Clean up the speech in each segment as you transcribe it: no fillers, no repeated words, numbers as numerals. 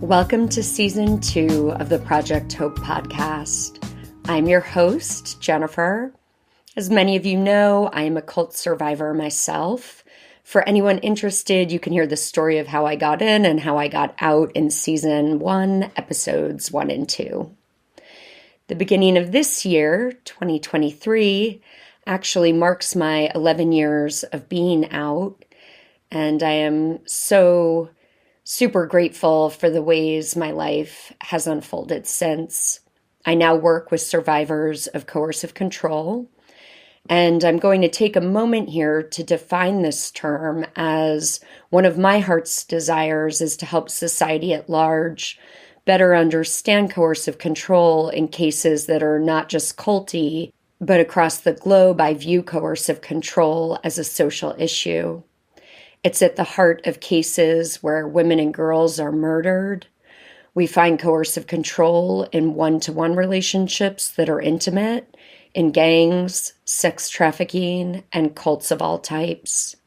Welcome to Season 2 of the Project Hope podcast. I'm your host, Jennifer. As many of you know, I am a cult survivor myself. For anyone interested, you can hear the story of how I got in and how I got out in Season 1, Episodes 1 and 2. The beginning of this year, 2023, actually marks my 11 years of being out, and I am so super grateful for the ways my life has unfolded since. I now work with survivors of coercive control, and I'm going to take a moment here to define this term, as one of my heart's desires is to help society at large better understand coercive control in cases that are not just culty, but across the globe I view coercive control as a social issue. It's at the heart of cases where women and girls are murdered. We find coercive control in one-to-one relationships that are intimate, in gangs, sex trafficking, and cults of all types.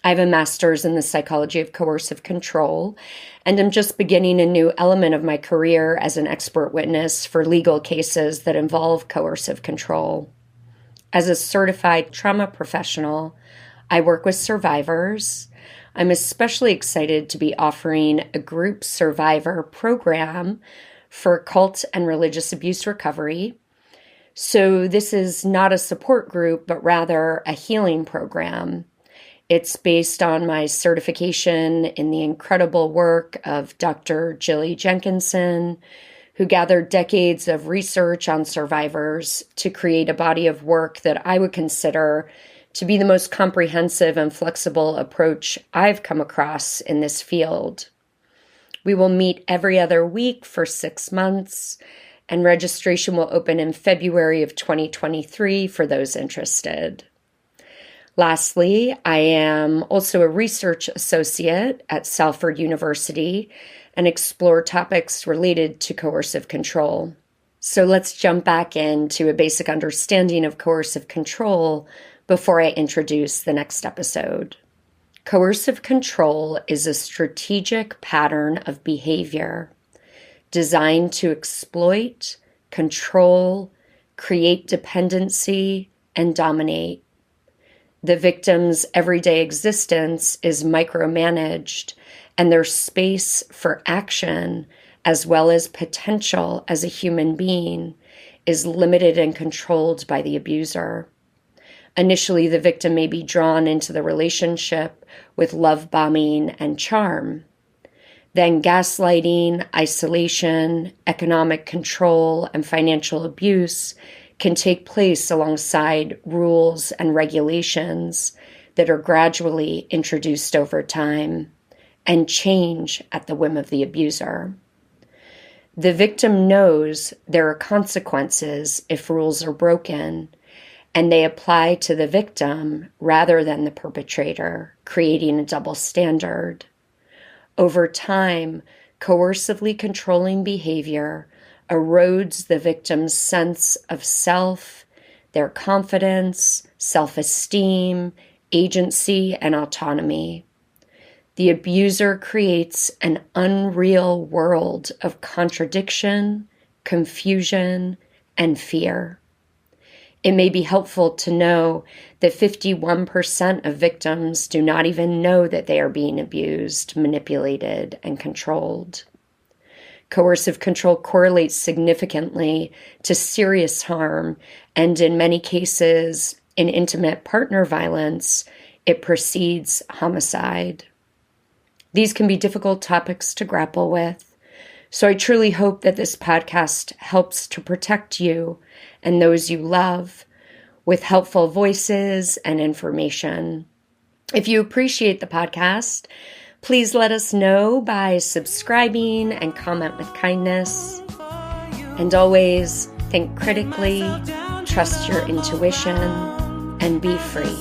I have a master's in the psychology of coercive control, and I'm just beginning a new element of my career as an expert witness for legal cases that involve coercive control. As a certified trauma professional, I work with survivors. I'm especially excited to be offering a group survivor program for cult and religious abuse recovery. So this is not a support group, but rather a healing program. It's based on my certification in the incredible work of Dr. Jilly Jenkinson, who gathered decades of research on survivors to create a body of work that I would consider to be the most comprehensive and flexible approach I've come across in this field. We will meet every other week for 6 months, and registration will open in February of 2023 for those interested. Lastly, I am also a research associate at Salford University and explore topics related to coercive control. So let's jump back into a basic understanding of coercive control before I introduce the next episode. Coercive control is a strategic pattern of behavior designed to exploit, control, create dependency, and dominate. The victim's everyday existence is micromanaged, and their space for action, as well as potential as a human being, is limited and controlled by the abuser. Initially, the victim may be drawn into the relationship with love bombing and charm. Then gaslighting, isolation, economic control, and financial abuse can take place alongside rules and regulations that are gradually introduced over time and change at the whim of the abuser. The victim knows there are consequences if rules are broken, and they apply to the victim rather than the perpetrator, creating a double standard. Over time, coercively controlling behavior erodes the victim's sense of self, their confidence, self-esteem, agency, and autonomy. The abuser creates an unreal world of contradiction, confusion, and fear. It may be helpful to know that 51% of victims do not even know that they are being abused, manipulated, and controlled. Coercive control correlates significantly to serious harm, and in many cases, in intimate partner violence, it precedes homicide. These can be difficult topics to grapple with, so I truly hope that this podcast helps to protect you and those you love with helpful voices and information. If you appreciate the podcast, please let us know by subscribing and comment with kindness. And always think critically, trust your intuition, and be free.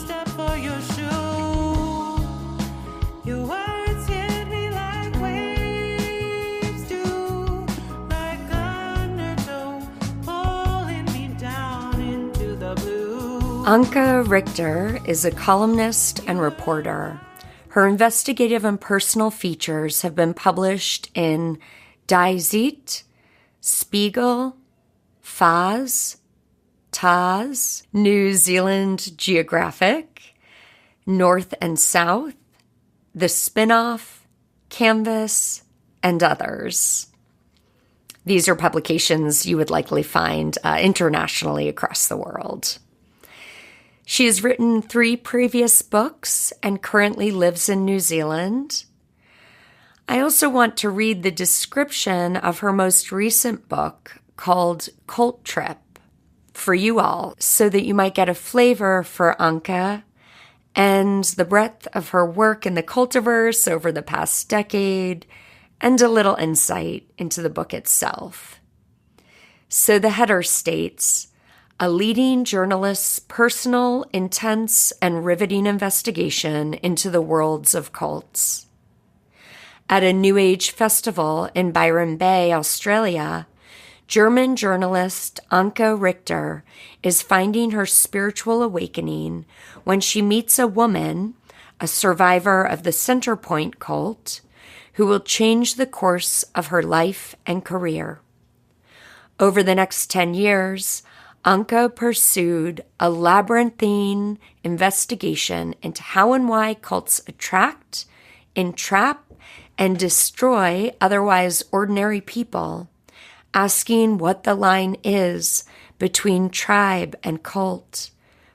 Anke Richter is a columnist and reporter. Her investigative and personal features have been published in Die Zeit, Spiegel, Faz, Taz, New Zealand Geographic, North and South, the Spinoff, Canvas, and others. These are publications you would likely find internationally across the world. She has written 3 previous books and currently lives in New Zealand. I also want to read the description of her most recent book called Cult Trip for you all, so that you might get a flavor for Anke and the breadth of her work in the cultiverse over the past decade, and a little insight into the book itself. So the header states, a leading journalist's personal, intense, and riveting investigation into the worlds of cults. At a New Age festival in Byron Bay, Australia, German journalist Anke Richter is finding her spiritual awakening when she meets a woman, a survivor of the Centrepoint cult, who will change the course of her life and career. Over the next 10 years, Anke pursued a labyrinthine investigation into how and why cults attract, entrap, and destroy otherwise ordinary people, asking what the line is between tribe and cult,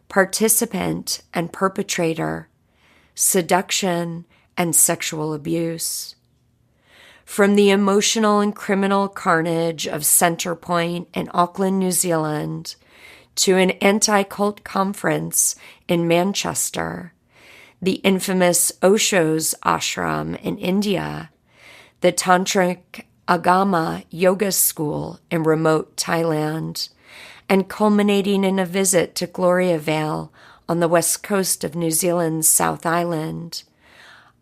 participant and perpetrator, seduction and sexual abuse. From the emotional and criminal carnage of Centrepoint in Auckland, New Zealand, to an anti-cult conference in Manchester, the infamous Osho's ashram in India, the Tantric Agama Yoga school in remote Thailand, and culminating in a visit to Gloriavale on the west coast of New Zealand's South Island,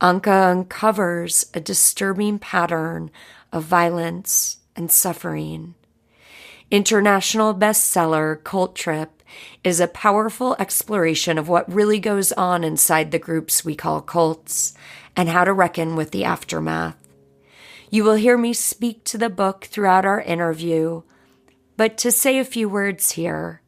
Anke uncovers a disturbing pattern of violence and suffering. International bestseller Cult Trip is a powerful exploration of what really goes on inside the groups we call cults and how to reckon with the aftermath. You will hear me speak to the book throughout our interview, but to say a few words here,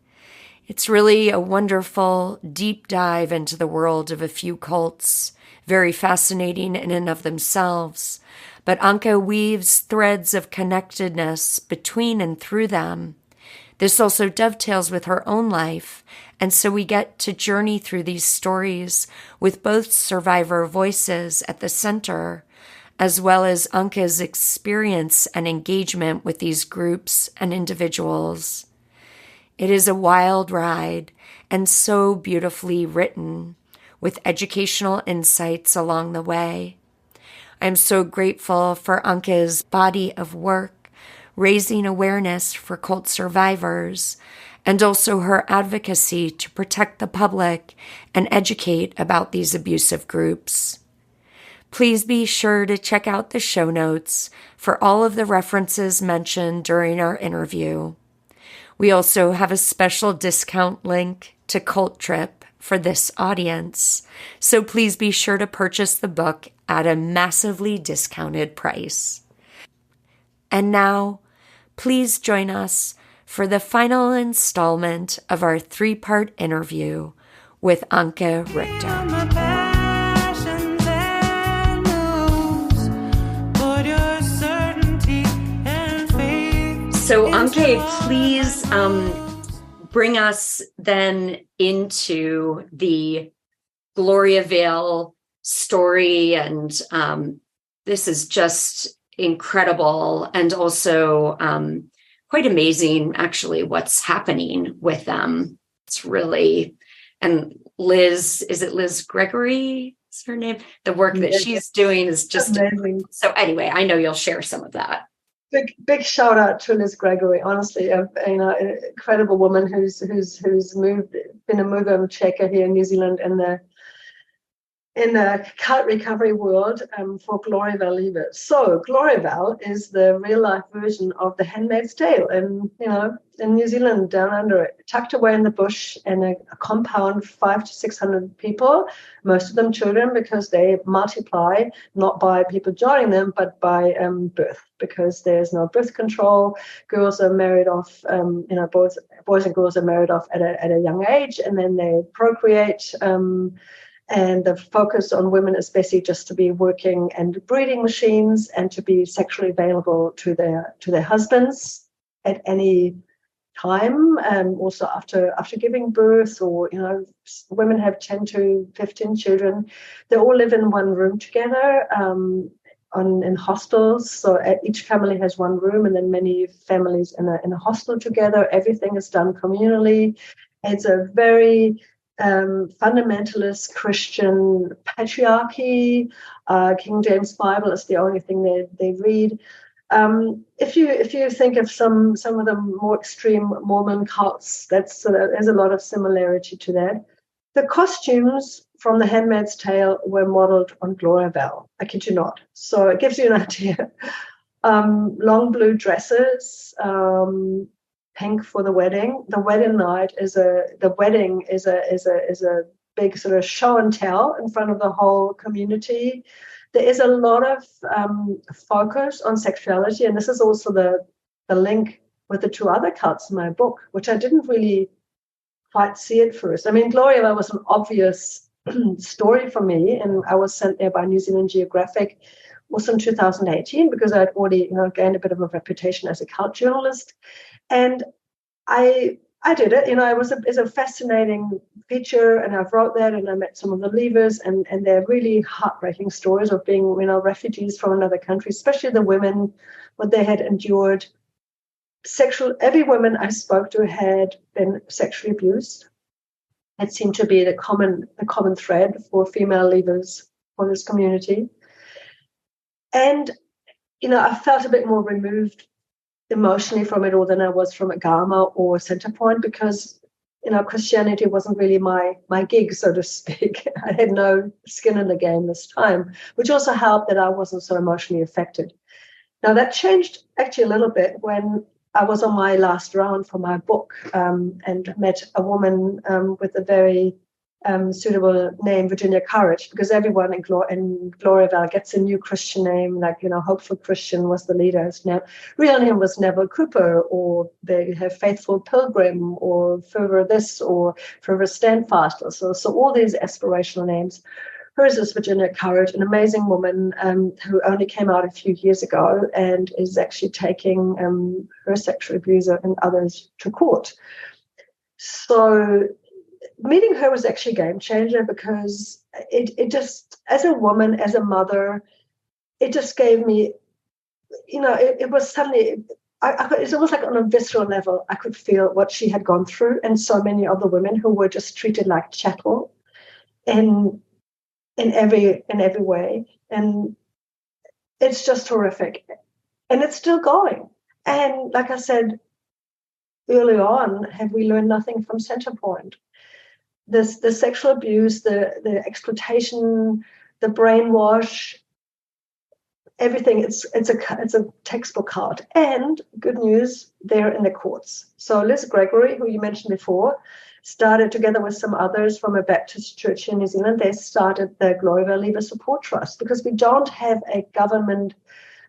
it's really a wonderful deep dive into the world of a few cults, very fascinating in and of themselves, but Anke weaves threads of connectedness between and through them. This also dovetails with her own life, and so we get to journey through these stories with both survivor voices at the center, as well as Anke's experience and engagement with these groups and individuals. It is a wild ride and so beautifully written, with educational insights along the way. I'm so grateful for Anke's body of work, raising awareness for cult survivors, and also her advocacy to protect the public and educate about these abusive groups. Please be sure to check out the show notes for all of the references mentioned during our interview. We also have a special discount link to Cult Trip for this audience, so please be sure to purchase the book at a massively discounted price. And now, please join us for the final installment of our 3-part interview with Anke Richter. So Anke, please bring us then into the Gloriavale story. And this is just incredible and also quite amazing, actually, what's happening with them. It's really, and Liz, is it Liz Gregory? Is her name? The work that she's doing is just amazing. So anyway, I know you'll share some of that. Big shout out to Liz Gregory. Honestly, an incredible woman who's been a mover and shaker here in New Zealand in the in the cult recovery world for Gloriavale leavers. So Gloriavale is the real life version of The Handmaid's Tale in New Zealand, down under it, tucked away in the bush in a compound, 500 to 600 people, most of them children, because they multiply not by people joining them, but by birth, because there's no birth control. Girls are married off, boys and girls are married off at a young age, and then they procreate. And the focus on women is basically just to be working and breeding machines and to be sexually available to their husbands at any time. Also after giving birth, or women have 10 to 15 children. They all live in one room together in hostels. So each family has one room, and then many families in a hostel together. Everything is done communally. It's a very fundamentalist Christian patriarchy. King James Bible is the only thing they read. If you think of some of the more extreme Mormon cults, there's a lot of similarity to that. The costumes from The Handmaid's Tale were modeled on Gloriavale. I kid you not. So it gives you an idea. Long blue dresses. Pink for the wedding. The wedding night is a big sort of show and tell in front of the whole community. There is a lot of focus on sexuality, and this is also the link with the two other cults in my book, which I didn't really quite see at first. I mean, Gloriavale was an obvious story for me, and I was sent there by Zealand Geographic also in 2018 because I'd already gained a bit of a reputation as a cult journalist. And I did it. It's a fascinating feature, and I wrote that, and I met some of the leavers, and they're really heartbreaking stories of being, refugees from another country, especially the women, what they had endured. Every woman I spoke to had been sexually abused. It seemed to be the common thread for female leavers for this community. And, I felt a bit more removed emotionally from it all than I was from Agama or Centrepoint, because Christianity wasn't really my gig, so to speak. I had no skin in the game this time, which also helped that I wasn't so emotionally affected. Now that changed actually a little bit when I was on my last round for my book and met a woman with a very suitable name, Virginia Courage, because everyone in Gloriavale gets a new Christian name, like, Hopeful Christian was the leader. His real name was Neville Cooper, or they have Faithful Pilgrim, or Fervor this, or Fervor Standfast. So all these aspirational names. Hers is Virginia Courage, an amazing woman who only came out a few years ago and is actually taking her sexual abuser and others to court. So meeting her was actually a game changer, because it just, as a woman, as a mother, it just gave me, it was suddenly, it's almost like on a visceral level, I could feel what she had gone through, and so many of the women who were just treated like chattel in every way. And it's just horrific. And it's still going. And like I said early on, have we learned nothing from Centrepoint? The sexual abuse, the exploitation, the brainwash, everything. It's a textbook card. And good news, they're in the courts. So Liz Gregory, who you mentioned before, started together with some others from a Baptist church in New Zealand. They started the Gloriavale Leaver Support Trust, because we don't have a government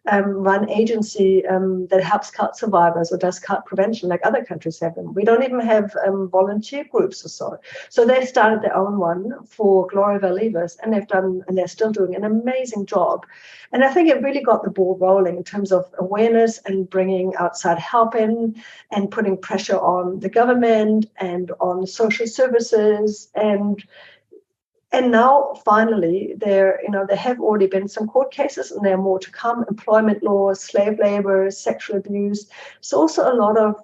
run agency that helps cult survivors or does cult prevention like other countries have them. We don't even have volunteer groups or so. So they started their own one for Gloriavale leavers, and they're still doing an amazing job. And I think it really got the ball rolling in terms of awareness and bringing outside help in and putting pressure on the government and on social services. And now, finally, there have already been some court cases, and there are more to come. Employment laws, slave labor, sexual abuse. There's also a lot of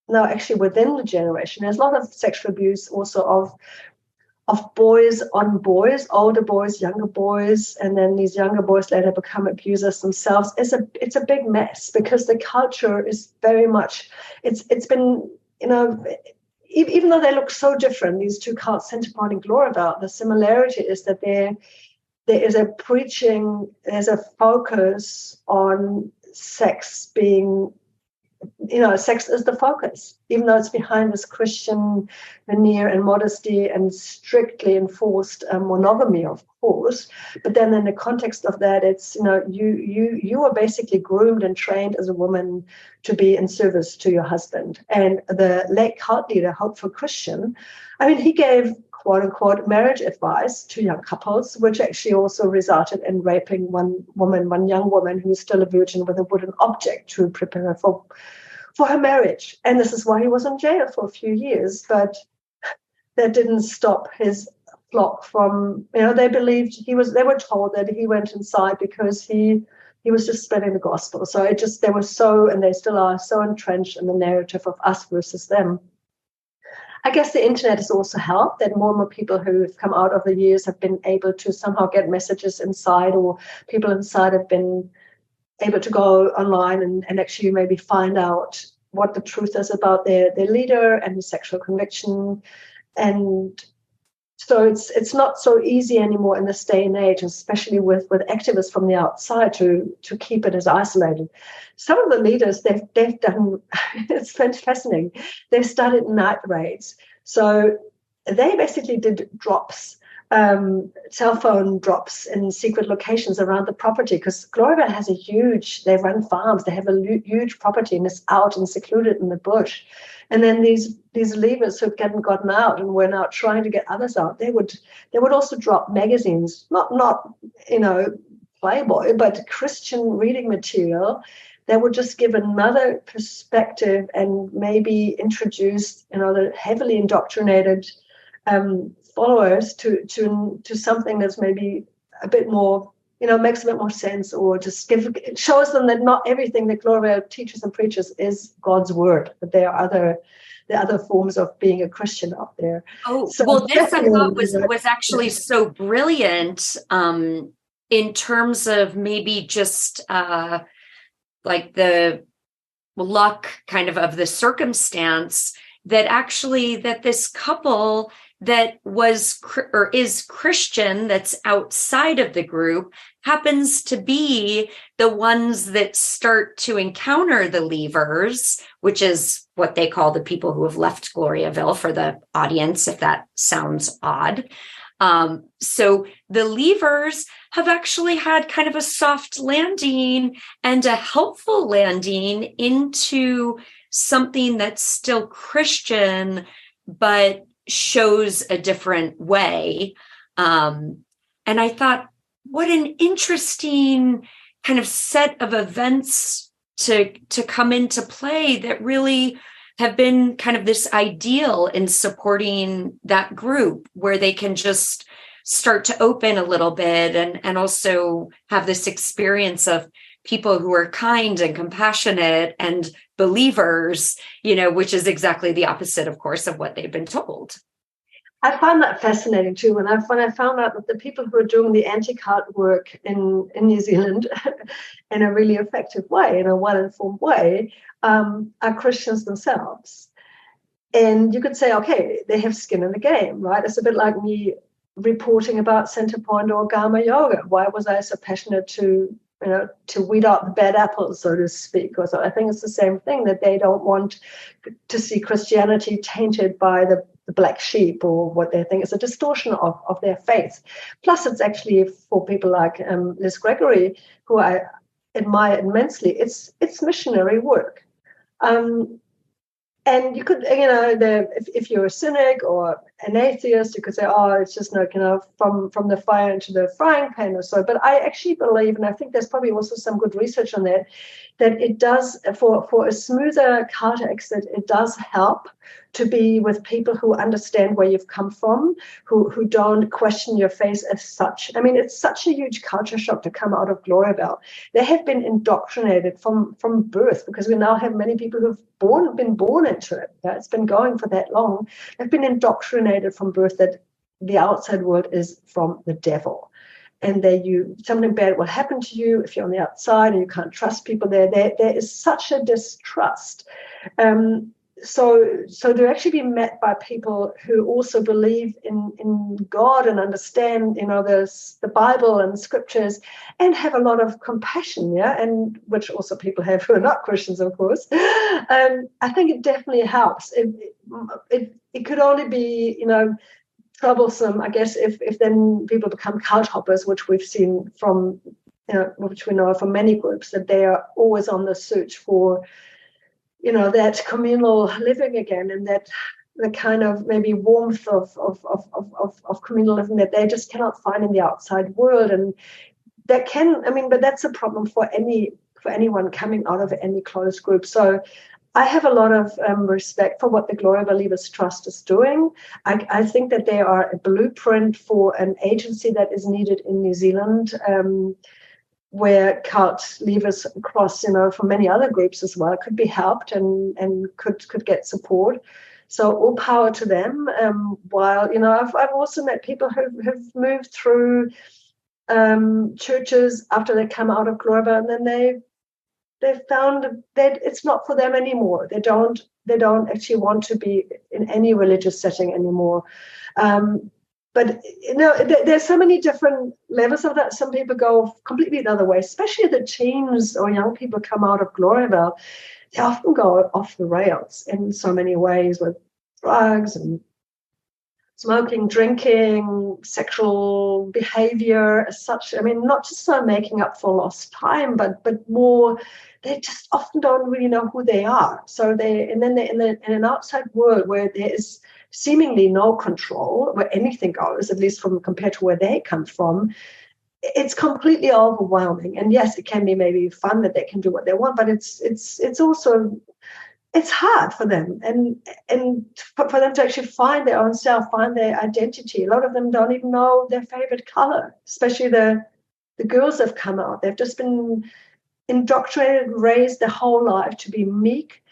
now actually within the generation, there's a lot of sexual abuse also of boys on boys, older boys, younger boys, and then these younger boys later become abusers themselves. It's a big mess, because the culture is very much, it's been, even though they look so different, these two cults, Centrepoint and Gloriavale, the similarity is that there is a preaching, there's a focus on sex being, sex is the focus, even though it's behind this Christian veneer and modesty and strictly enforced monogamy, of course. But then in the context of that, it's, you are basically groomed and trained as a woman to be in service to your husband. And the late cult leader, Hopeful Christian, he gave quote unquote marriage advice to young couples, which actually also resulted in raping one young woman who was still a virgin with a wooden object to prepare her for her marriage. And this is why he was in jail for a few years. But that didn't stop his flock from, they believed they were told that he went inside because he was just spreading the gospel. So they were so, and they still are, so entrenched in the narrative of us versus them. I guess the internet has also helped, that more and more people who have come out of the years have been able to somehow get messages inside, or people inside have been able to go online and actually maybe find out what the truth is about their leader and his sexual conviction. And so it's not so easy anymore in this day and age, especially with activists from the outside, to keep it as isolated. Some of the leaders, they've done, it's fascinating, they've started night raids. So they basically did drops, cell phone drops in secret locations around the property, because Gloriavale has they run farms, they have a huge property, and it's out and secluded in the bush. And then these leavers who hadn't gotten out and were now trying to get others out, they would also drop magazines, not Playboy, but Christian reading material that would just give another perspective and maybe introduce the heavily indoctrinated followers to something that's maybe a bit more, makes a bit more sense, or just shows them that not everything that Gloriavale teaches and preaches is God's word, but there are other forms of being a Christian out there. Oh, so well, this I thought was actually so brilliant in terms of maybe just like the luck kind of the circumstance that this couple that was or is Christian that's outside of the group happens to be the ones that start to encounter the leavers, which is what they call the people who have left Gloriavale, for the audience, if that sounds odd. So the leavers have actually had kind of a soft landing and a helpful landing into something that's still Christian, but shows a different way. And I thought, what an interesting kind of set of events to come into play that really have been kind of this ideal in supporting that group, where they can just start to open a little bit and also have this experience of people who are kind and compassionate and believers, which is exactly the opposite, of course, of what they've been told. I find that fascinating too. When I found out that the people who are doing the anti-cult work in New Zealand in a really effective way, in a well-informed way, are Christians themselves. And you could say, okay, they have skin in the game, right? It's a bit like me reporting about Centrepoint or Agama Yoga. Why was I so passionate to weed out the bad apples, so to speak? Because I think it's the same thing, that they don't want to see Christianity tainted by the black sheep, or what they think is a distortion of their faith. Plus, it's actually, for people like Liz Gregory, who I admire immensely, it's missionary work. And you could, if you're a cynic or an atheist, you could say, oh, it's just from the fire into the frying pan or so. But I actually believe, and I think there's probably also some good research on that it does, for a smoother cult exit, it does help to be with people who understand where you've come from, who don't question your faith as such. I mean, it's such a huge culture shock to come out of Gloriavale. They have been indoctrinated from birth, because we now have many people who've been born into it. Yeah? It's been going for that long. They've been indoctrinated from birth that the outside world is from the devil. And something bad will happen to you if you're on the outside and you can't trust people there. There is such a distrust. so to actually be met by people who also believe in God and understand, the Bible and scriptures, and have a lot of compassion, and which also people have who are not Christians, of course. I think it definitely helps. It could only be, troublesome, I guess, if then people become cult hoppers, which we've seen from, which we know from many groups, that they are always on the search for, that communal living again, and that the kind of maybe warmth of communal living that they just cannot find in the outside world. And that but that's a problem for anyone coming out of any closed group. So I have a lot of respect for what the Gloriavale Trust is doing. I think that they are a blueprint for an agency that is needed in New Zealand, where cult leavers across, from many other groups as well, could be helped and could get support. So all power to them. While, I've also met people who've moved through churches after they come out of Gloriavale, and then they found that it's not for them anymore. They don't actually want to be in any religious setting anymore. But there's so many different levels of that. Some people go completely the other way, especially the teens or young people come out of Gloriavale. They often go off the rails in so many ways, with drugs and smoking, drinking, sexual behavior as such. Not just making up for lost time, but more, they just often don't really know who they are. So they're in an outside world where there is seemingly no control, where anything goes, at least compared to where they come from. It's completely overwhelming. And yes, it can be maybe fun that they can do what they want, but it's also, it's hard for them, and for them to actually find their own self, find their identity. A lot of them don't even know their favorite color, especially the girls that have come out. They've just been indoctrinated, raised their whole life to be meek,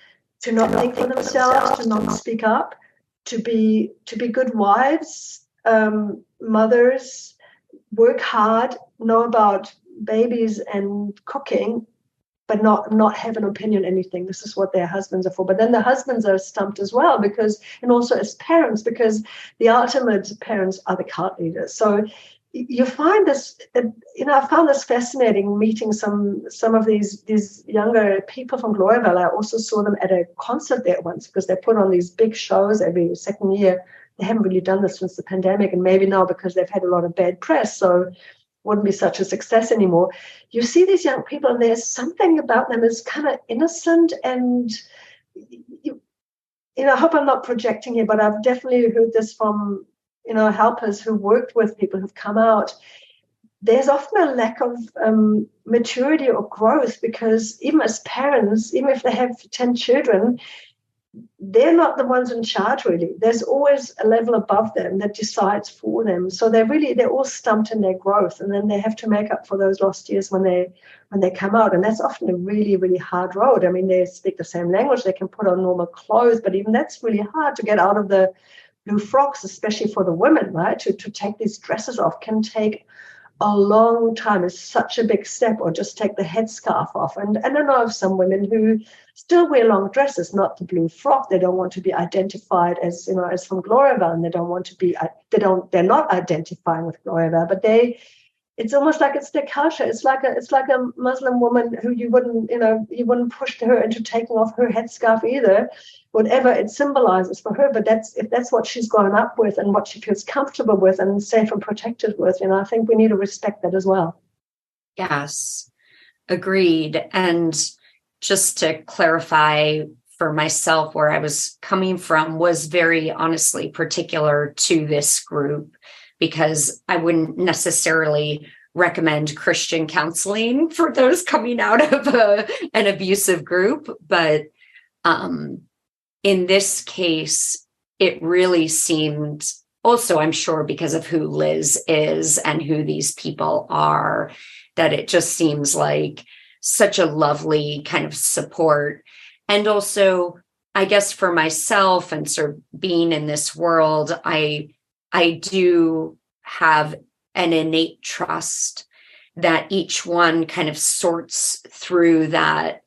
to not think for themselves, to not speak up, to be good wives, mothers, work hard, know about babies and cooking, but not have an opinion on anything. This is what their husbands are for. But then the husbands are stumped as well, and also as parents, because the ultimate parents are the cult leaders. So you find this, I found this fascinating, meeting some of these younger people from Gloriavale. I also saw them at a concert there once, because they put on these big shows every second year. They haven't really done this since the pandemic, and maybe now because they've had a lot of bad press, so wouldn't be such a success anymore. You see these young people, and there's something about them that's kind of innocent, and I hope I'm not projecting here, but I've definitely heard this from helpers who worked with people who've come out. There's often a lack of maturity or growth, because even as parents, even if they have 10 children, they're not the ones in charge, really. There's always a level above them that decides for them. So they're all stumped in their growth, and then they have to make up for those lost years when they come out. And that's often a really, really hard road. They speak the same language, they can put on normal clothes, but even that's really hard to get out of the blue frocks, especially for the women, right? To take these dresses off can take a long time. It's such a big step. Or just take the headscarf off. And I know of some women who still wear long dresses, not the blue frock. They don't want to be identified as from Gloriavale, and they don't want to be. They're not identifying with Gloriavale, but it's almost like it's their culture. It's like a Muslim woman who you wouldn't push her into taking off her headscarf either, whatever it symbolizes for her. But if that's what she's grown up with and what she feels comfortable with and safe and protected with, I think we need to respect that as well. Yes, agreed. And just to clarify for myself, where I was coming from was very honestly particular to this group, because I wouldn't necessarily recommend Christian counseling for those coming out of an abusive group. But in this case, it really seemed, also, I'm sure because of who Liz is and who these people are, that it just seems like such a lovely kind of support. And also, I guess for myself and sort of being in this world, I do have an innate trust that each one kind of sorts through that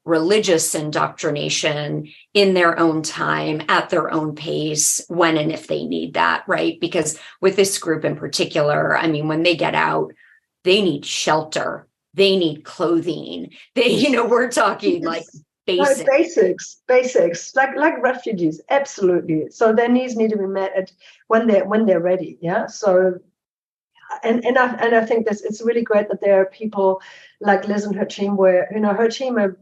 religious indoctrination in their own time, at their own pace, when and if they need that, right? Because with this group in particular, I mean, when they get out, they need shelter, they need clothing. We're talking like basic. Basics, like refugees, absolutely. So their needs need to be met when they're ready. Yeah. So, and I think it's really great that there are people like Liz and her team, where her team are,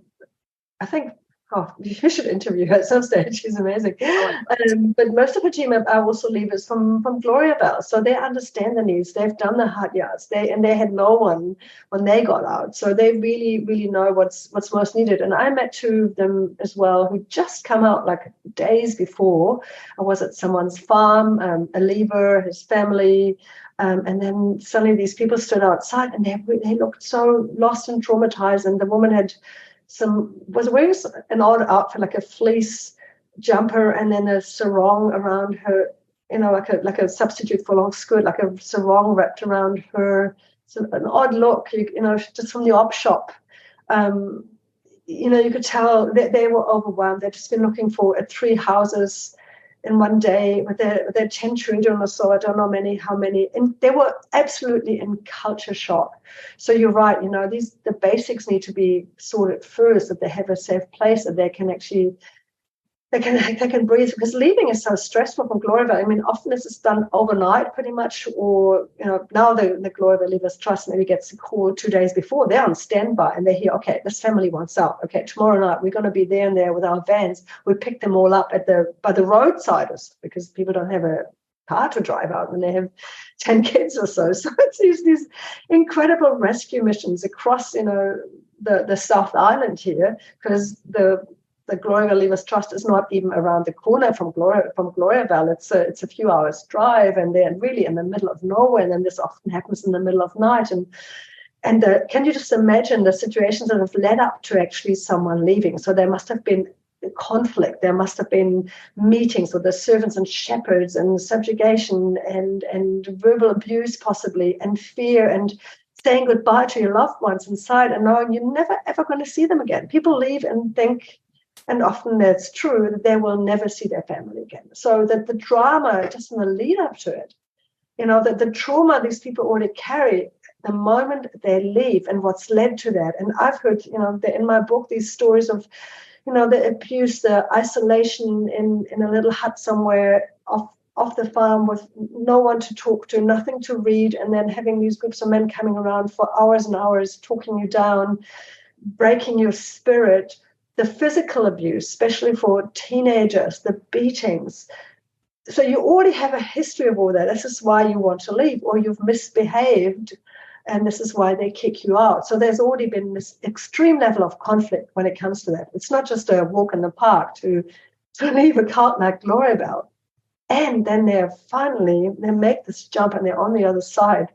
I think. Oh, you should interview her at some stage. She's amazing. But most of her team are also leavers from Gloriavale, so they understand the needs. They've done the hard yards. They had no one when they got out, so they really, really know what's most needed. And I met two of them as well, who just come out like days before. I was at someone's farm, a leaver, his family. And then suddenly these people stood outside, and they looked so lost and traumatized. And the woman was wearing an odd outfit, like a fleece jumper, and then a sarong around her, like a substitute for long skirt, like a sarong wrapped around her. So an odd look, just from the op shop. You could tell that they were overwhelmed. They'd just been looking for 3 houses in one day with their 10 children or so. I don't know how many, and they were absolutely in culture shock. So you're right, the basics need to be sorted first, that they have a safe place, that they can actually they can breathe, because leaving is so stressful from Gloriavale. I mean, often this is done overnight pretty much, or now the Gloriavale Leavers Trust maybe gets a call 2 days before. They're on standby and they hear, okay, this family wants out. Okay, tomorrow night we're going to be there and there with our vans. We pick them all up by the roadside, because people don't have a car to drive out when they have 10 kids or so. So it's these incredible rescue missions across the South Island here, because the Gloriavale Leavers Trust is not even around the corner from Gloriavale. It's a few hours drive, and they're really in the middle of nowhere. And then this often happens in the middle of night. And can you just imagine the situations that have led up to actually someone leaving? So there must have been conflict. There must have been meetings with the servants and shepherds, and subjugation and verbal abuse possibly, and fear, and saying goodbye to your loved ones inside and knowing you're never ever going to see them again. People leave and think, and often that's true, that they will never see their family again. So that the drama just in the lead up to it, that the trauma these people already carry the moment they leave, and what's led to that. And I've heard, in my book, these stories of, the abuse, the isolation in a little hut somewhere off the farm with no one to talk to, nothing to read, and then having these groups of men coming around for hours and hours, talking you down, breaking your spirit. The physical abuse, especially for teenagers, the beatings. So you already have a history of all that. This is why you want to leave, or you've misbehaved, and this is why they kick you out. So there's already been this extreme level of conflict when it comes to that. It's not just a walk in the park to leave a cult like Gloriavale. And then they make this jump and they're on the other side.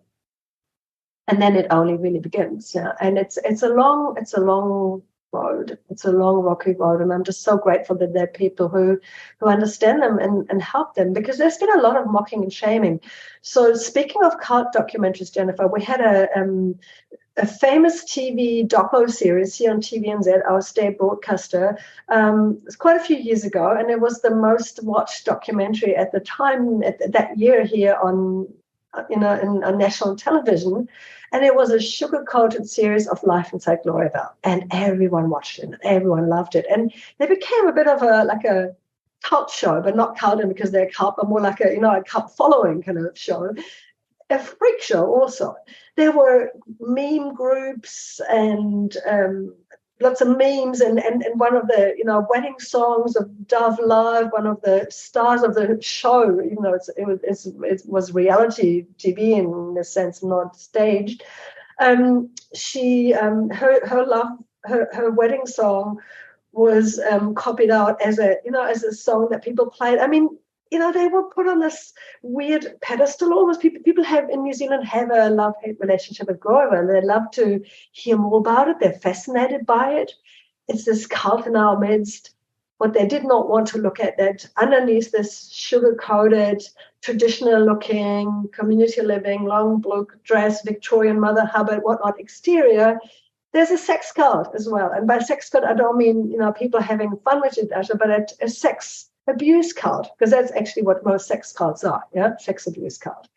And then it only really begins. Yeah. And it's a long road. It's a long, rocky road, and I'm just so grateful that there are people who understand them and help them, because there's been a lot of mocking and shaming. So speaking of cult documentaries, Jennifer, we had a famous TV doco series here on TVNZ, our state broadcaster. It's quite a few years ago, and it was the most watched documentary at the time that year here on national television. And it was a sugar-coated series of life inside Gloriavale, and everyone watched it and everyone loved it. And they became a bit of a cult show, but not cult because they're cult, but more like a cult following kind of show. A freak show also. There were meme groups and lots of memes, and one of the wedding songs of Dove Love, one of the stars of the show, it was reality TV in a sense, not staged. She her wedding song was copied out as a song that people played. I mean, they were put on this weird pedestal almost. People have in New Zealand have a love-hate relationship with Gloriavale, and they love to hear more about it. They're fascinated by it. It's this cult in our midst. What they did not want to look at, that underneath this sugar-coated, traditional-looking, community living, long blue dress, Victorian Mother Hubbard, whatnot exterior, there's a sex cult as well. And by sex cult, I don't mean, people having fun with it, but a sex abuse cult, because that's actually what most sex cults are, sex abuse cult.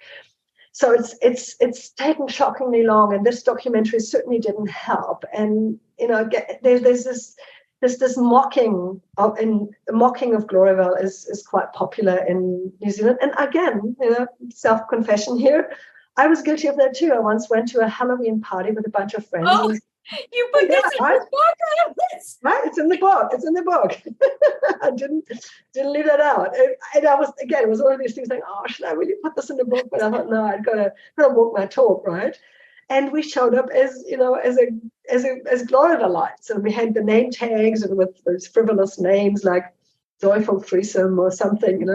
So it's taken shockingly long, and this documentary certainly didn't help. And there's this mocking of Gloriavale is quite popular in New Zealand. And again, self-confession here, I was guilty of that too. I once went to a Halloween party with a bunch of friends. Oh, you put this in the book? Right, it's in the book. It's in the book. I didn't leave that out. And I was, again, it was one of these things like, oh, should I really put this in the book? But I thought, no, I'd got to walk my talk, right? And we showed up as Gloriavalites, and we had the name tags and with those frivolous names like Joyful Threesome or something,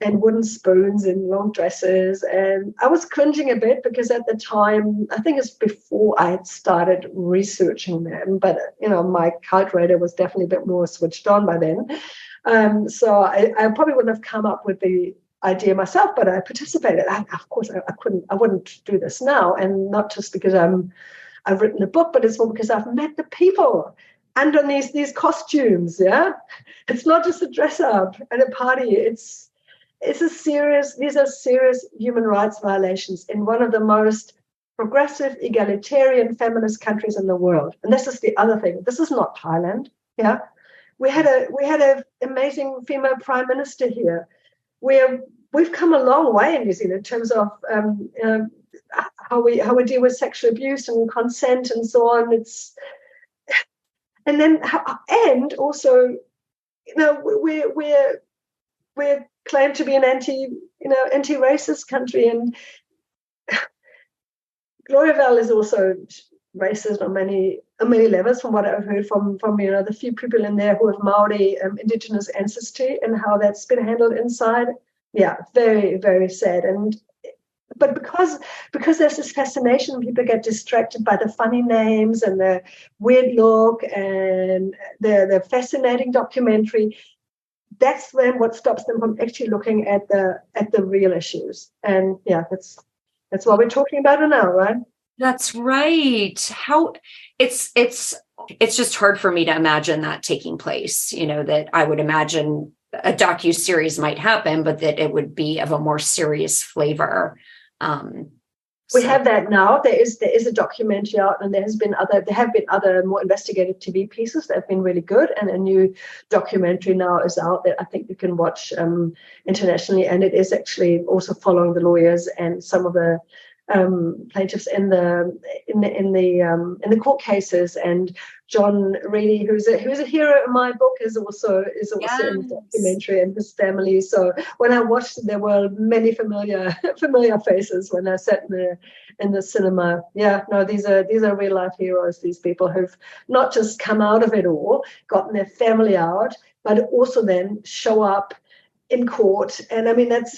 and wooden spoons and long dresses. And I was cringing a bit because at the time, I think it's before I had started researching them, but my cult radar was definitely a bit more switched on by then. So I probably wouldn't have come up with the idea myself, but I participated. Of course, I wouldn't do this now, and not just because I've written a book, but it's more because I've met the people underneath these costumes. Yeah, it's not just a dress up at a party. These are serious human rights violations in one of the most progressive, egalitarian, feminist countries in the world. And this is the other thing. This is not Thailand. Yeah, we had an amazing female prime minister here. We've come a long way in New Zealand in terms of how we deal with sexual abuse and consent and so on. And also, we're claimed to be an anti-racist country, and Gloriavale is also racist on many levels, from what I've heard from the few people in there who have Maori indigenous ancestry, and how that's been handled inside. Yeah, very, very sad. But because there's this fascination, people get distracted by the funny names and the weird look and the fascinating documentary. That's then what stops them from actually looking at the real issues. And yeah, that's what we're talking about now, right? That's right. How it's just hard for me to imagine that taking place. That I would imagine a docuseries might happen, but that it would be of a more serious flavor. We have that now. There is a documentary out, and there have been other more investigative TV pieces that have been really good, and a new documentary now is out that I think you can watch internationally, and it is actually also following the lawyers and some of the plaintiffs in the court cases. And John Reedy, who's a hero in my book, is also Yes. in the documentary, and his family. So when I watched it, there were many familiar faces when I sat in the cinema. Yeah, no, these are real life heroes. These people who've not just come out of it all, gotten their family out, but also then show up in court. And I mean, it's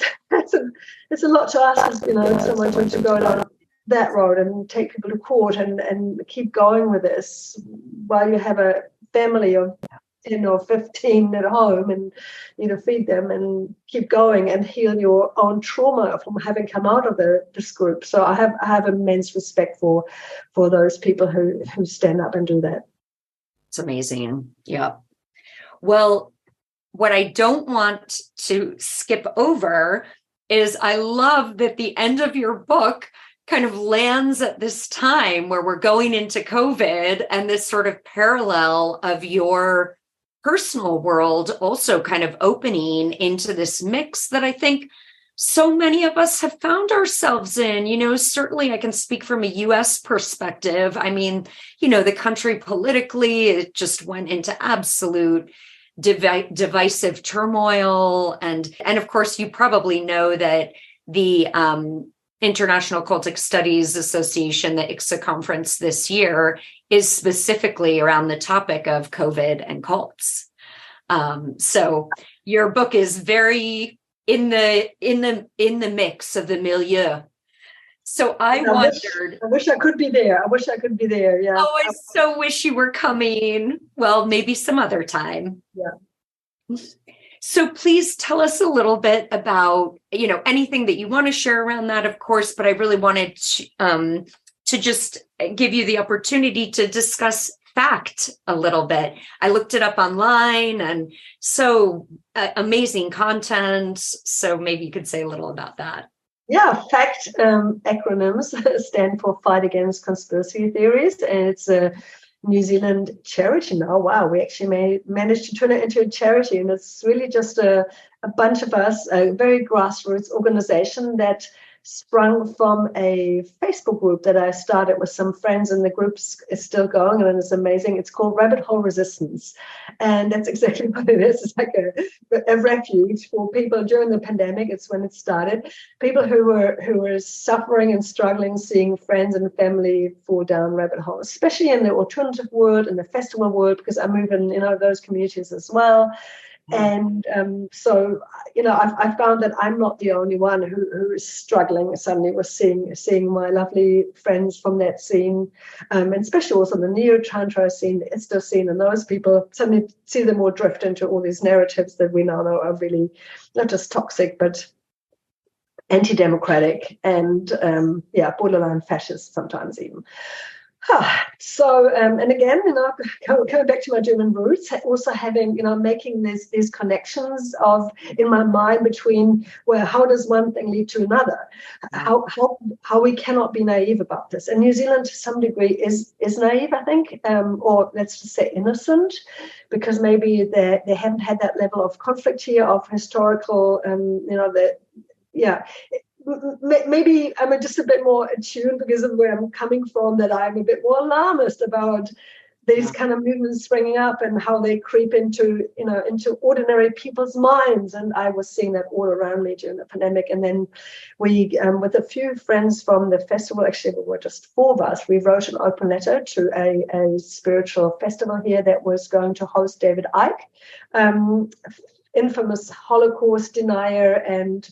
a lot to ask, someone to go down that road and take people to court and keep going with this while you have a family of 10 or 15 at home and feed them and keep going and heal your own trauma from having come out of this group. So I have immense respect for those people who stand up and do that. It's amazing. Yeah. Well, what I don't want to skip over is I love that the end of your book kind of lands at this time where we're going into COVID, and this sort of parallel of your personal world also kind of opening into this mix that I think so many of us have found ourselves in. Certainly I can speak from a US perspective. I mean, the country politically, it just went into absolute divisive turmoil. And of course, you probably know that the International Cultic Studies Association, the ICSA conference this year, is specifically around the topic of COVID and cults. So your book is very in the mix of the milieu. So I wondered. I wish I could be there. Yeah. Oh, I so wish you were coming. Well, maybe some other time. Yeah. So please tell us a little bit about, anything that you want to share around that, of course, but I really wanted to just give you the opportunity to discuss fact a little bit. I looked it up online, and so amazing content. So maybe you could say a little about that. Yeah, FACT acronyms stand for Fight Against Conspiracy Theories, and it's a New Zealand charity now. Wow, we actually managed to turn it into a charity, and it's really just a bunch of us, a very grassroots organization that sprung from a Facebook group that I started with some friends, and the group is still going, and it's amazing. It's called Rabbit Hole Resistance, and that's exactly what it is. It's like a refuge for people during the pandemic. It's when it started. People who were suffering and struggling, seeing friends and family fall down rabbit holes, especially in the alternative world and the festival world, because I move in those communities as well. And so, I found that I'm not the only one who is struggling suddenly with seeing my lovely friends from that scene, and especially also the neo-Tantra scene, the Isto scene, and those people, suddenly see them all drift into all these narratives that we now know are really not just toxic, but anti-democratic and, borderline fascist sometimes even. So, and again, going back to my German roots, also having, making these connections in my mind between, well, how does one thing lead to another? How we cannot be naive about this. And New Zealand, to some degree, is naive, I think, or let's just say innocent, because maybe they haven't had that level of conflict here, of historical, maybe I'm just a bit more attuned because of where I'm coming from, that I'm a bit more alarmist about these kind of movements springing up and how they creep into ordinary people's minds. And I was seeing that all around me during the pandemic. And then we, with a few friends from the festival, actually there were just 4 of us, we wrote an open letter to a spiritual festival here that was going to host David Icke, infamous Holocaust denier and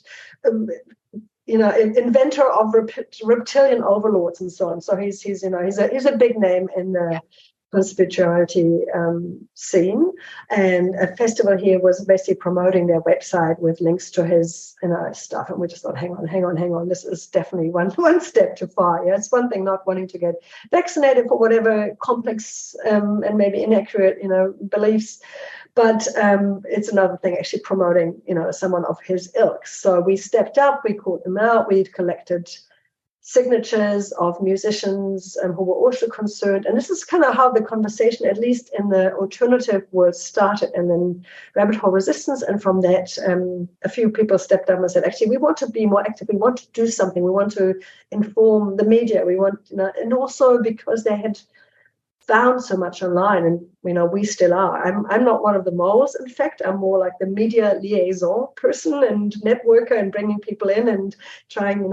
inventor of reptilian overlords and so on. So he's a big name in the conspirituality scene. And a festival here was basically promoting their website with links to his stuff. And we just thought, hang on. This is definitely one step too far. Yeah, it's one thing not wanting to get vaccinated for whatever complex and maybe inaccurate beliefs. But it's another thing actually promoting, someone of his ilk. So we stepped up, we called them out, we'd collected signatures of musicians who were also concerned. And this is kind of how the conversation, at least in the alternative world, started. And then Rabbit Hole Resistance. And from that, a few people stepped up and said, actually, we want to be more active. We want to do something. We want to inform the media. We want, and also because they had found so much online, and we still are. I'm not one of the moles. In fact, I'm more like the media liaison person and networker, and bringing people in and trying,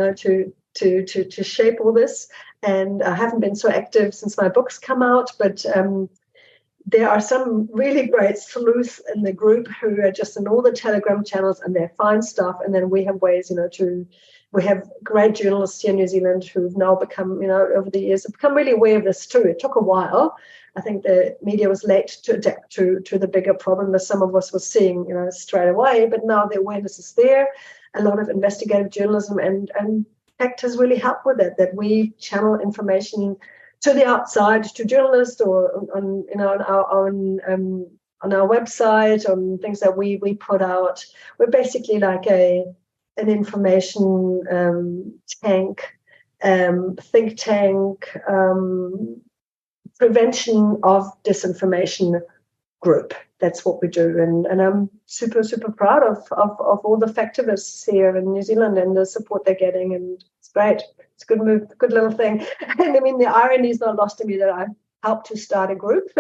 to shape all this. And I haven't been so active since my books come out, but there are some really great sleuths in the group who are just in all the Telegram channels, and they find stuff. And then we have ways, we have great journalists here in New Zealand who've now become, over the years, have become really aware of this too. It took a while. I think the media was late to adapt to the bigger problem that some of us were seeing, straight away. But now the awareness is there. A lot of investigative journalism and FACT has really helped with it, that we channel information to the outside, to journalists, or on our website, on things that we put out. We're basically like an information tank, think tank, prevention of disinformation group. That's what we do. And I'm super, super proud of all the factivists here in New Zealand and the support they're getting. And it's great. It's a good move, good little thing. And I mean, the irony is not lost to me that I helped to start a group.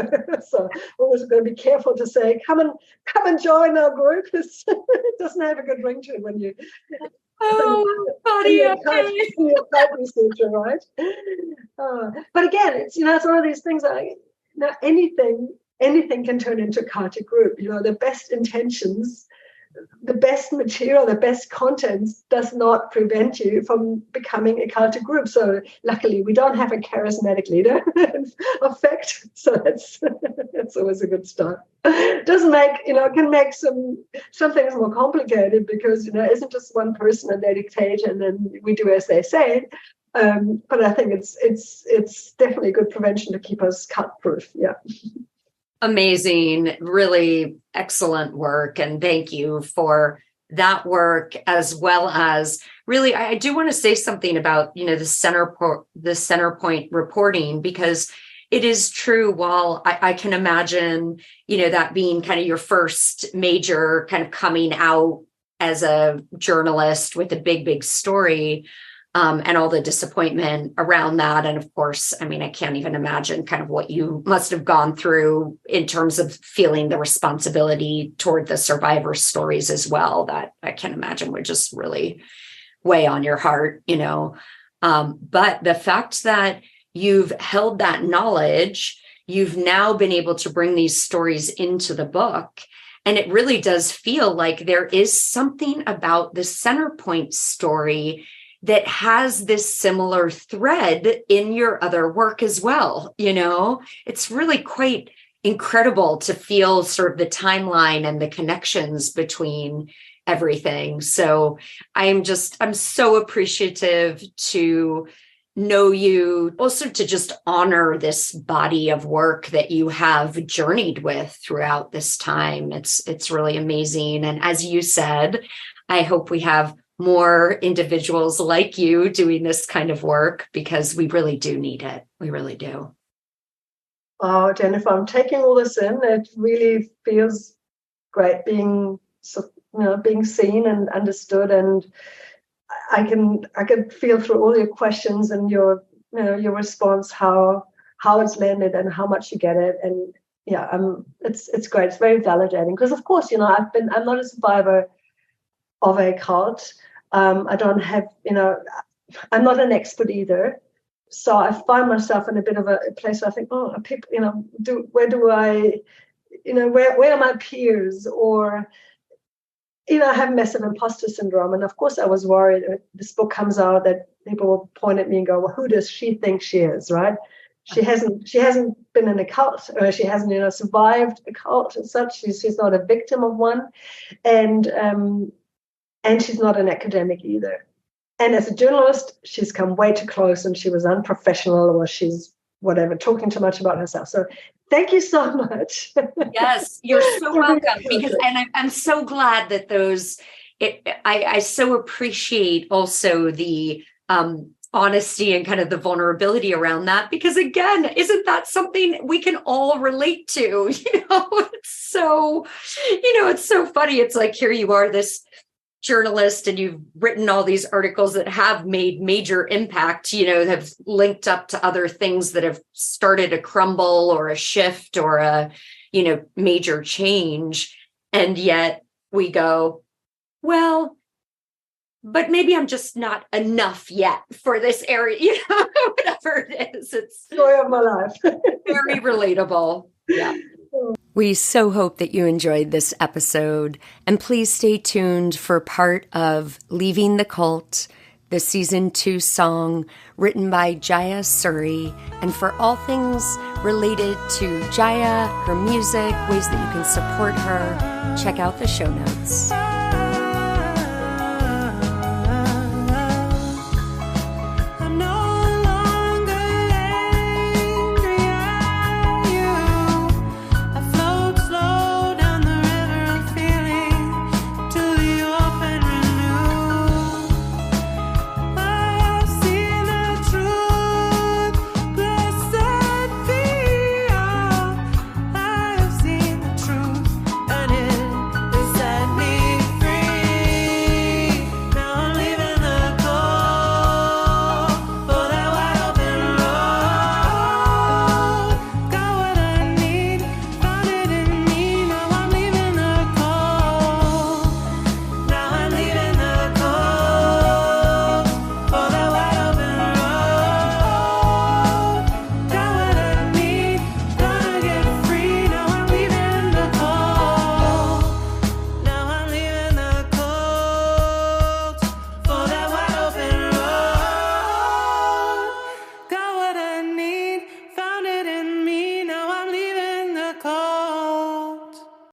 So always going to be careful to say, come and join our group. It doesn't have a good ring to it when you... you're a researcher, right? But again, it's it's one of these things that anything can turn into a cultic group. The best intentions, the best material, the best content does not prevent you from becoming a cultic group. So luckily, we don't have a charismatic leader of FACT. So that's always a good start. It doesn't make, can make some things more complicated because, it isn't just one person and they dictate and then we do as they say. But I think it's definitely good prevention to keep us cut-proof. Yeah. Amazing, really excellent work. And thank you for that work, as well as really, I do want to say something about, the Centrepoint reporting, because it is true. While I can imagine, that being kind of your first major kind of coming out as a journalist with a big story, and all the disappointment around that. And of course, I mean, I can't even imagine kind of what you must have gone through in terms of feeling the responsibility toward the survivor stories as well, that I can imagine would just really weigh on your heart, But the fact that you've held that knowledge, you've now been able to bring these stories into the book. And it really does feel like there is something about the Centrepoint story that has this similar thread in your other work as well. It's really quite incredible to feel sort of the timeline and the connections between everything. So I'm so appreciative to know you, also to just honor this body of work that you have journeyed with throughout this time. It's really amazing. And as you said, I hope we have more individuals like you doing this kind of work, because we really do need it. We really do. Oh, Jennifer, I'm taking all this in. It really feels great being seen and understood, and I can feel through all your questions and your response how it's landed and how much you get it. And yeah, it's great. It's very validating, because of course, I'm not a survivor of a cult. I don't have, I'm not an expert either. So I find myself in a bit of a place where I think, people, where do I, where are my peers? Or, I have massive imposter syndrome. And of course I was worried if this book comes out that people will point at me and go, well, who does she think she is, right? She hasn't been in a cult, or she hasn't, survived a cult and such. She's not a victim of one. And she's not an academic either. And as a journalist, she's come way too close, and she was unprofessional, or she's whatever, talking too much about herself. So thank you so much. Yes, you're so welcome. And I'm so glad that I so appreciate also the honesty and kind of the vulnerability around that, because again, isn't that something we can all relate to? It's so funny. It's like, here you are, this journalist, and you've written all these articles that have made major impact, have linked up to other things that have started a crumble or a shift or a, major change. And yet we go, well, but maybe I'm just not enough yet for this area, whatever it is. It's story of my life. Very relatable. Yeah. We so hope that you enjoyed this episode, and please stay tuned for part of Leaving the Cult, the season 2 song written by Jaya Suri, and for all things related to Jaya, her music, ways that you can support her, check out the show notes.